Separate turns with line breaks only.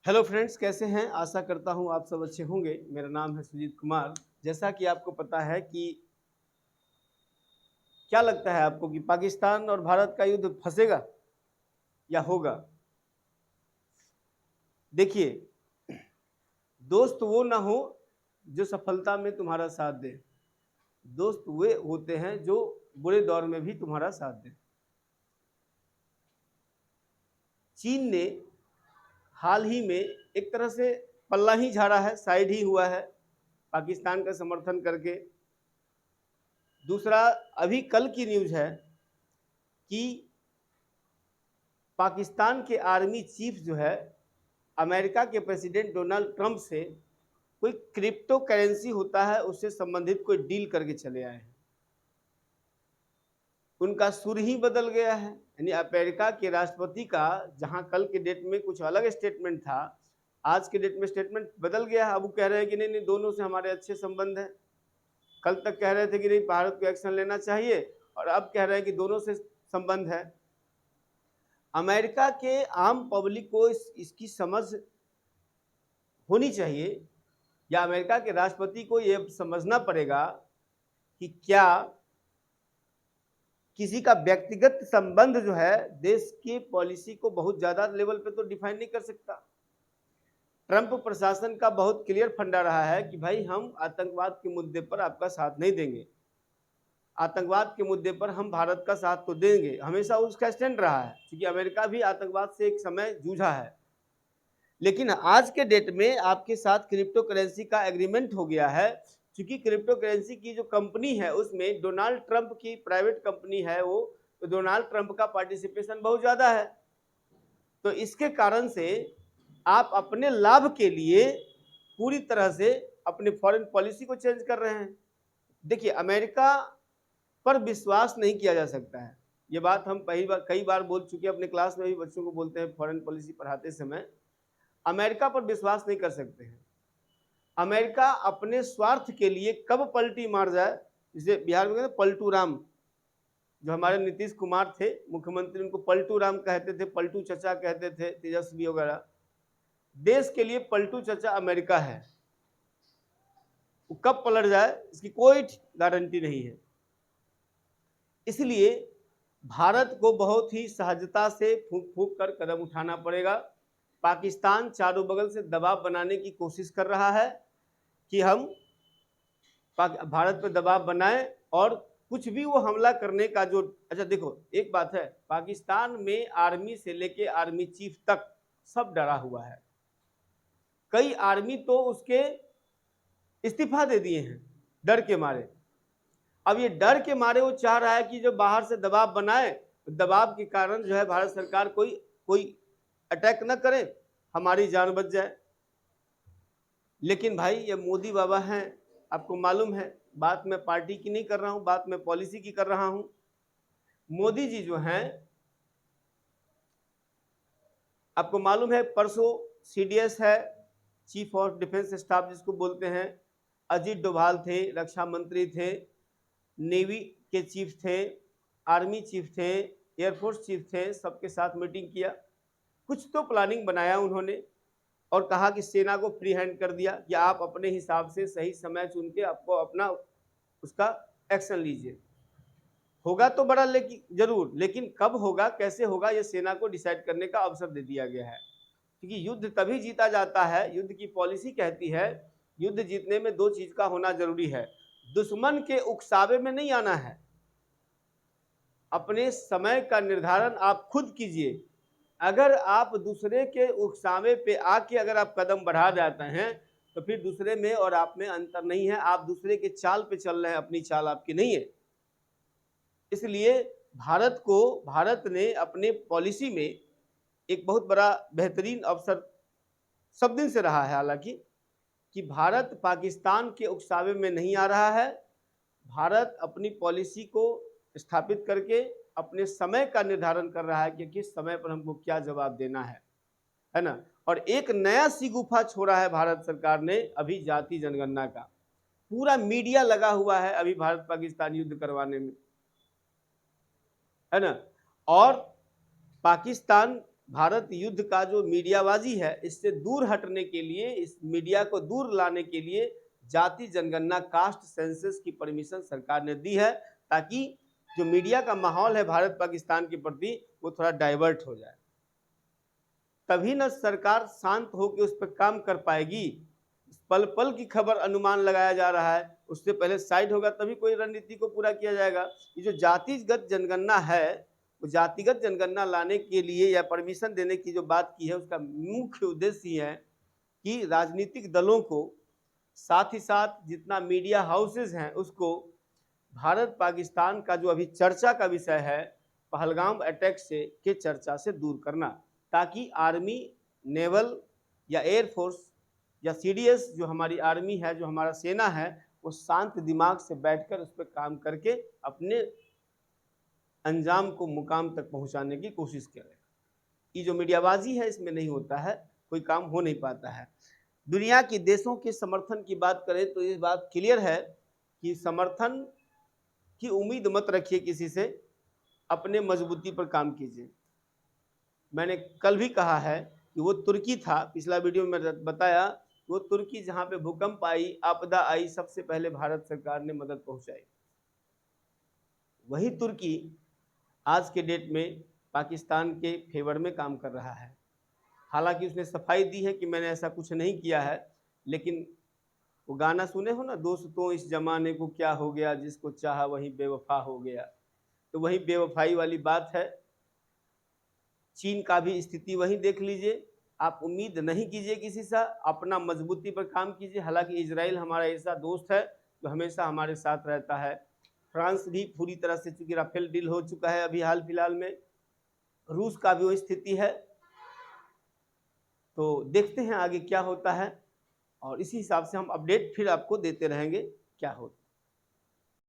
Hello friends, कैसे हैं? आशा करता हूं आप सब अच्छे होंगे। मेरा नाम है सुजीत कुमार। जैसा कि आपको पता है कि क्या लगता है आपको कि पाकिस्तान और भारत का युद्ध फंसेगा या होगा? देखिए, दोस्त वो ना हो जो सफलता में तुम्हारा साथ दे। दोस्त वे होते हैं जो बुरे दौर में भी तुम्हारा साथ दे। चीन ने हाल ही में एक तरह से पल्ला ही झाड़ा है, साइड ही हुआ है पाकिस्तान का समर्थन करके। दूसरा, अभी कल की न्यूज है कि पाकिस्तान के आर्मी चीफ जो है अमेरिका के प्रेसिडेंट डोनाल्ड ट्रंप से कोई क्रिप्टो करेंसी होता है उससे संबंधित कोई डील करके चले आए हैं। उनका सुर ही बदल गया है। यानी अमेरिका के राष्ट्रपति का जहां कल के डेट में कुछ अलग स्टेटमेंट था, आज के डेट में स्टेटमेंट बदल गया है। अब वो कह रहे हैं कि नहीं नहीं, दोनों से हमारे अच्छे संबंध हैं। कल तक कह रहे थे कि नहीं, भारत को एक्शन लेना चाहिए, और अब कह रहे हैं कि दोनों से संबंध है। अमेरिका के आम पब्लिक को इसकी समझ होनी चाहिए, या अमेरिका के राष्ट्रपति को यह समझना पड़ेगा कि क्या किसी का व्यक्तिगत संबंध जो है देश की पॉलिसी को बहुत ज्यादा लेवल पे तो डिफाइन नहीं कर सकता। ट्रंप प्रशासन का बहुत क्लियर फंडा रहा है कि भाई हम आतंकवाद के मुद्दे पर आपका साथ नहीं देंगे। आतंकवाद के मुद्दे पर हम भारत का साथ तो देंगे, हमेशा उसका स्टैंड रहा है, क्योंकि अमेरिका भी आतंकवाद से एक समय जूझा है। लेकिन आज के डेट में आपके साथ क्रिप्टो करेंसी का एग्रीमेंट हो गया है, क्योंकि क्रिप्टो करेंसी की जो कंपनी है उसमें डोनाल्ड ट्रंप की प्राइवेट कंपनी है, वो तो डोनाल्ड ट्रंप का पार्टिसिपेशन बहुत ज्यादा है। तो इसके कारण से आप अपने लाभ के लिए पूरी तरह से अपने फॉरेन पॉलिसी को चेंज कर रहे हैं। देखिए, अमेरिका पर विश्वास नहीं किया जा सकता है। ये बात हम कई बार बोल चुके हैं, अपने क्लास में भी बच्चों को बोलते हैं फॉरेन पॉलिसी पढ़ाते समय। अमेरिका पर विश्वास नहीं कर सकते हैं। अमेरिका अपने स्वार्थ के लिए कब पलटी मार जाए, जिसे बिहार में कहते हैं पलटू राम। जो हमारे नीतीश कुमार थे मुख्यमंत्री, उनको पलटू राम कहते थे, पलटू चचा कहते थे, तेजस्वी वगैरह। देश के लिए पलटू चचा अमेरिका है। वो कब पलट जाए इसकी कोई गारंटी नहीं है। इसलिए भारत को बहुत ही सहजता से फूंक फूंक कर कदम उठाना पड़ेगा। पाकिस्तान चारों बगल से दबाव बनाने की कोशिश कर रहा है कि हम भारत पर दबाव बनाएं, और कुछ भी वो हमला करने का जो, अच्छा देखो एक बात है, पाकिस्तान में आर्मी से लेके आर्मी चीफ तक सब डरा हुआ है। कई आर्मी तो उसके इस्तीफा दे दिए हैं डर के मारे। अब ये डर के मारे वो चाह रहा है कि जो बाहर से दबाव बनाए, दबाव के कारण जो है भारत सरकार कोई अटैक न करे, हमारी जान बच जाए। लेकिन भाई ये मोदी बाबा हैं, आपको मालूम है। बात मैं पार्टी की नहीं कर रहा हूं, बात मैं पॉलिसी की कर रहा हूं। मोदी जी जो हैं, आपको मालूम है, परसों सीडीएस है, चीफ ऑफ डिफेंस स्टाफ जिसको बोलते हैं, अजीत डोभाल थे, रक्षा मंत्री थे, नेवी के चीफ थे, आर्मी चीफ थे, एयरफोर्स चीफ थे, सबके साथ मीटिंग किया। कुछ तो प्लानिंग बनाया उन्होंने, और कहा कि सेना को फ्री हैंड कर दिया कि आप अपने हिसाब से सही समय चुन के आपको अपना उसका एक्शन लीजिए। होगा तो बड़ा लेकिन जरूर, लेकिन कब होगा कैसे होगा ये सेना को डिसाइड करने का अवसर दे दिया गया है। क्योंकि युद्ध तभी जीता जाता है, युद्ध की पॉलिसी कहती है युद्ध जीतने में दो चीज का होना जरूरी है। दुश्मन के उकसावे में नहीं आना है, अपने समय का निर्धारण आप खुद कीजिए। अगर आप दूसरे के उकसावे पे आके अगर आप कदम बढ़ा जाते हैं तो फिर दूसरे में और आप में अंतर नहीं है, आप दूसरे के चाल पे चल रहे हैं, अपनी चाल आपकी नहीं है। इसलिए भारत ने अपने पॉलिसी में एक बहुत बड़ा बेहतरीन अवसर सब दिन से रहा है, हालांकि, कि भारत पाकिस्तान के उकसावे में नहीं आ रहा है। भारत अपनी पॉलिसी को स्थापित करके अपने समय का निर्धारण कर रहा है कि किस समय पर हमको क्या जवाब देना है ना। और एक नया सिगुफा छोड़ा है भारत सरकार ने अभी, जाति जनगणना का। पूरा मीडिया लगा हुआ है अभी भारत पाकिस्तान युद्ध करवाने में, है ना। और पाकिस्तान भारत युद्ध का जो मीडियाबाजी है इससे दूर हटने के लिए, इस मीडिया को दूर लाने के लिए जाति जनगणना कास्ट सेंसस की परमिशन सरकार ने दी है, ताकि जो मीडिया का माहौल है भारत पाकिस्तान के प्रति वो थोड़ा डाइवर्ट हो जाए। तभी न सरकार शांत होकर उस पर काम कर पाएगी। पल पल की खबर अनुमान लगाया जा रहा है, उससे पहले साइड होगा तभी कोई रणनीति को पूरा किया जाएगा। ये जो जातिगत जनगणना है, वो जातिगत जनगणना लाने के लिए या परमिशन देने की जो बात की है, उसका मुख्य उद्देश्य ये है कि राजनीतिक दलों को, साथ ही साथ जितना मीडिया हाउसेज हैं उसको भारत पाकिस्तान का जो अभी चर्चा का विषय है पहलगाम अटैक से के चर्चा से दूर करना, ताकि आर्मी, नेवल या एयरफोर्स या सीडीएस जो हमारी आर्मी है, जो हमारा सेना है, वो शांत दिमाग से बैठकर उस पर काम करके अपने अंजाम को मुकाम तक पहुंचाने की कोशिश करें। ये जो मीडियाबाजी है इसमें नहीं होता है, कोई काम हो नहीं पाता है। दुनिया के देशों के समर्थन की बात करें तो ये बात क्लियर है कि समर्थन की उम्मीद मत रखिए किसी से, अपने मजबूती पर काम कीजिए। मैंने कल भी कहा है कि वो तुर्की था, पिछला वीडियो में बताया, वो तुर्की जहां पे भूकंप आई, आपदा आई, सबसे पहले भारत सरकार ने मदद पहुंचाई। वही तुर्की आज के डेट में पाकिस्तान के फेवर में काम कर रहा है। हालांकि उसने सफाई दी है कि मैंने ऐसा कुछ नहीं किया है, लेकिन वो गाना सुने हो ना, दोस्तों इस जमाने को क्या हो गया, जिसको चाहा वही बेवफा हो गया, तो वही बेवफाई वाली बात है। चीन का भी स्थिति वही देख लीजिए। आप उम्मीद नहीं कीजिए किसी से, अपना मजबूती पर काम कीजिए। हालांकि इजराइल हमारा ऐसा दोस्त है जो हमेशा हमारे साथ रहता है। फ्रांस भी पूरी तरह से, चूंकि राफेल डील हो चुका है अभी हाल फिलहाल में, रूस का भी वही स्थिति है। तो देखते हैं आगे क्या होता है, और इसी हिसाब से हम अपडेट फिर आपको देते रहेंगे क्या होता है।